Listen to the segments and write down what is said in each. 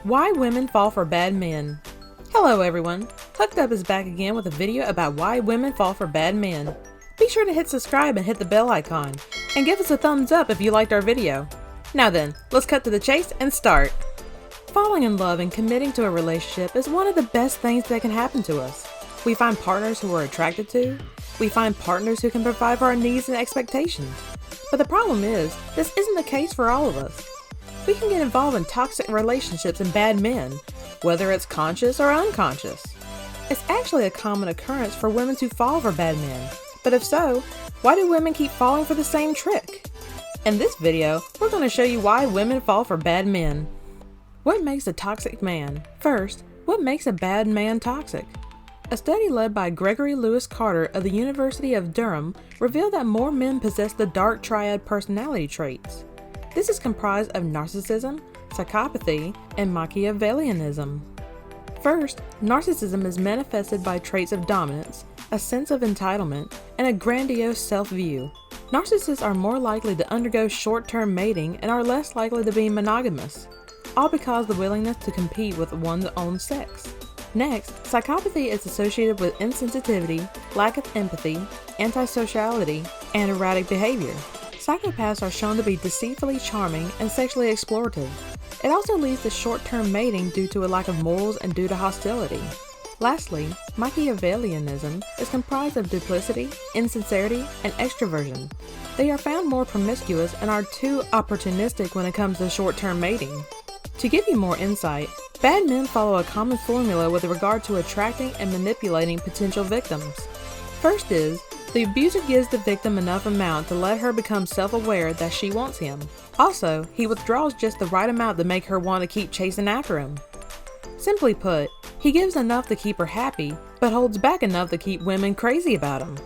Why women fall for bad men. Hello everyone, Hooked Up is back again with a video about why women fall for bad men. Be sure to hit subscribe and hit the bell icon, and give us a thumbs up if you liked our video. Now then, let's cut to the chase and start. Falling in love and committing to a relationship is one of the best things that can happen to us. We find partners who we're attracted to. We find partners who can provide for our needs and expectations. But the problem is, this isn't the case for all of us. We can get involved in toxic relationships and bad men, whether it's conscious or unconscious. It's actually a common occurrence for women to fall for bad men. But if so, why do women keep falling for the same trick? In this video, we're going to show you why women fall for bad men. What makes a toxic man? First, what makes a bad man toxic? A study led by Gregory Lewis Carter of the University of Durham revealed that more men possess the dark triad personality traits. This is comprised of narcissism, psychopathy, and Machiavellianism. First, narcissism is manifested by traits of dominance, a sense of entitlement, and a grandiose self-view. Narcissists are more likely to undergo short-term mating and are less likely to be monogamous, all because of the willingness to compete with one's own sex. Next, psychopathy is associated with insensitivity, lack of empathy, antisociality, and erratic behavior. Psychopaths are shown to be deceitfully charming and sexually explorative. It also leads to short-term mating due to a lack of morals and due to hostility. Lastly, Machiavellianism is comprised of duplicity, insincerity, and extroversion. They are found more promiscuous and are too opportunistic when it comes to short-term mating. To give you more insight, bad men follow a common formula with regard to attracting and manipulating potential victims. First is, the abuser gives the victim enough amount to let her become self-aware that she wants him. Also, he withdraws just the right amount to make her want to keep chasing after him. Simply put, he gives enough to keep her happy, but holds back enough to keep women crazy about him.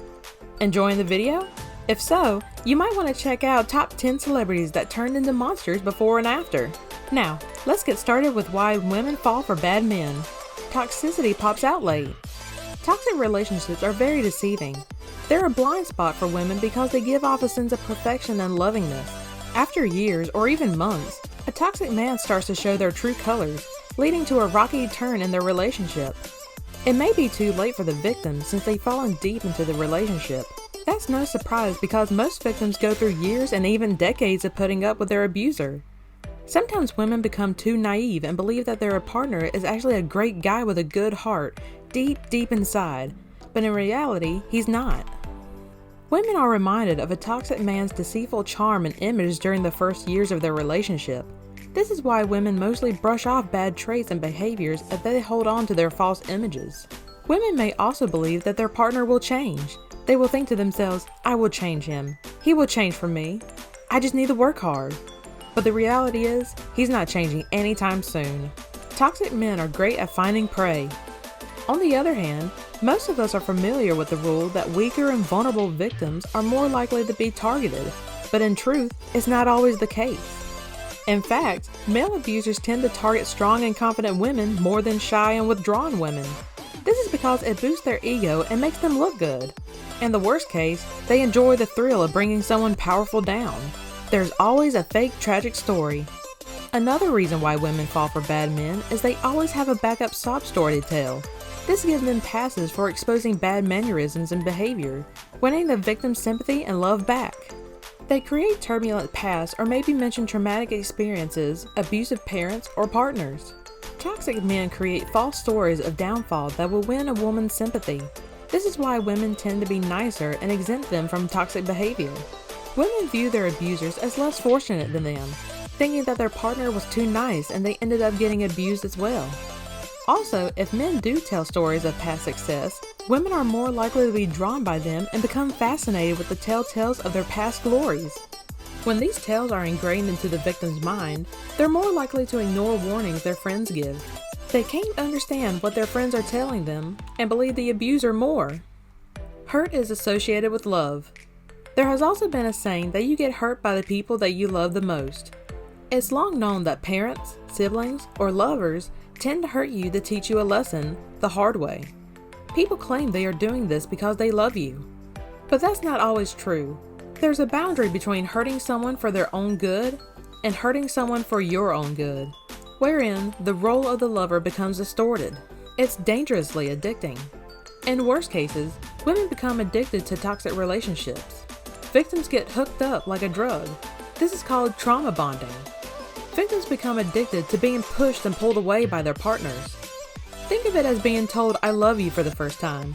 Enjoying the video? If so, you might want to check out top 10 celebrities that turned into monsters before and after. Now, let's get started with why women fall for bad men. Toxicity pops out late. Toxic relationships are very deceiving. They're a blind spot for women because they give off a sense of perfection and lovingness. After years or even months, a toxic man starts to show their true colors, leading to a rocky turn in their relationship. It may be too late for the victim since they've fallen deep into the relationship. That's no surprise because most victims go through years and even decades of putting up with their abuser. Sometimes women become too naive and believe that their partner is actually a great guy with a good heart, deep inside, but in reality, he's not. Women are reminded of a toxic man's deceitful charm and image during the first years of their relationship. This is why women mostly brush off bad traits and behaviors as they hold on to their false images. Women may also believe that their partner will change. They will think to themselves, I will change him. He will change for me. I just need to work hard. But the reality is, he's not changing anytime soon. Toxic men are great at finding prey. On the other hand, most of us are familiar with the rule that weaker and vulnerable victims are more likely to be targeted, but in truth, it's not always the case. In fact, male abusers tend to target strong and confident women more than shy and withdrawn women. This is because it boosts their ego and makes them look good. In the worst case, they enjoy the thrill of bringing someone powerful down. There's always a fake tragic story. Another reason why women fall for bad men is they always have a backup sob story to tell. This gives them passes for exposing bad mannerisms and behavior, winning the victim's sympathy and love back. They create turbulent pasts or maybe mention traumatic experiences, abusive parents, or partners. Toxic men create false stories of downfall that will win a woman's sympathy. This is why women tend to be nicer and exempt them from toxic behavior. Women view their abusers as less fortunate than them, thinking that their partner was too nice and they ended up getting abused as well. Also, if men do tell stories of past success, women are more likely to be drawn by them and become fascinated with the telltales of their past glories. When these tales are ingrained into the victim's mind, they're more likely to ignore warnings their friends give. They can't understand what their friends are telling them and believe the abuser more. Hurt is associated with love. There has also been a saying that you get hurt by the people that you love the most. It's long known that parents, siblings, or lovers tend to hurt you to teach you a lesson the hard way. People claim they are doing this because they love you. But that's not always true. There's a boundary between hurting someone for their own good and hurting someone for your own good. wherein the role of the lover becomes distorted. It's dangerously addicting. In worst cases, women become addicted to toxic relationships. Victims get hooked up like a drug. This is called trauma bonding. Victims become addicted to being pushed and pulled away by their partners. Think of it as being told "I love you" for the first time,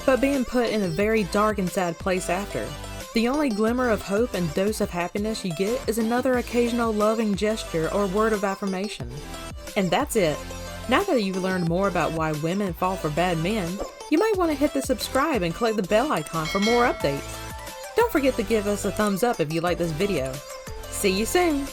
but being put in a very dark and sad place after. The only glimmer of hope and dose of happiness you get is another occasional loving gesture or word of affirmation. And that's it. Now that you've learned more about why women fall for bad men, you might want to hit the subscribe and click the bell icon for more updates. Don't forget to give us a thumbs up if you like this video. See you soon!